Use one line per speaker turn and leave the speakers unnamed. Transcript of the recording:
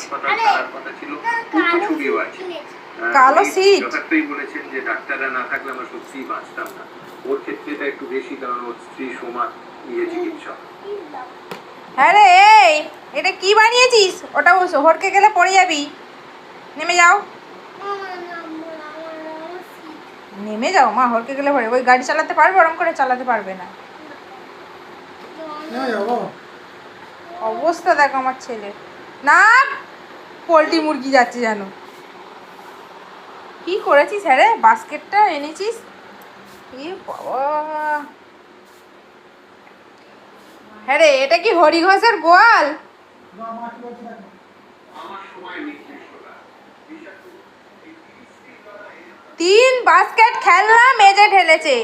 হাসপাতাল ছাড়ার কথা ছিল, দুটো ছবিও আছে।
কালো সিট
যথার্থই বলেছেন যে ডাক্তাররা না থাকলে আমরা সত্যিই বাঁচতাম না। ওর ক্ষেত্রে এটা একটু বেশি, কারণ ওর স্ত্রী সোমা নিজে চিকিৎসক।
হ্যাঁ রে, এই এটা কি বানিয়েছিস? ওটা হড়কে গেলে পড়ে যাবি, নেমে যাও। নেমে যাও মা, হড়কে গেলে পড়ে। ওই গাড়ি চালাতে পারবে? ওরম করে চালাতে পারবে না। অবস্থা দেখো আমার ছেলে। না, পোলট্রি মুরগি যাচ্ছে জানো। কি করেছিস? হ্যাঁ রে, বাস্কেটটা এনেছিস? এ বাবা, হ্যাঁ রে, এটা কি হরি ঘোষের গোয়াল? 3 বাস্কেট খেলনা মেজে ঢেলেছে।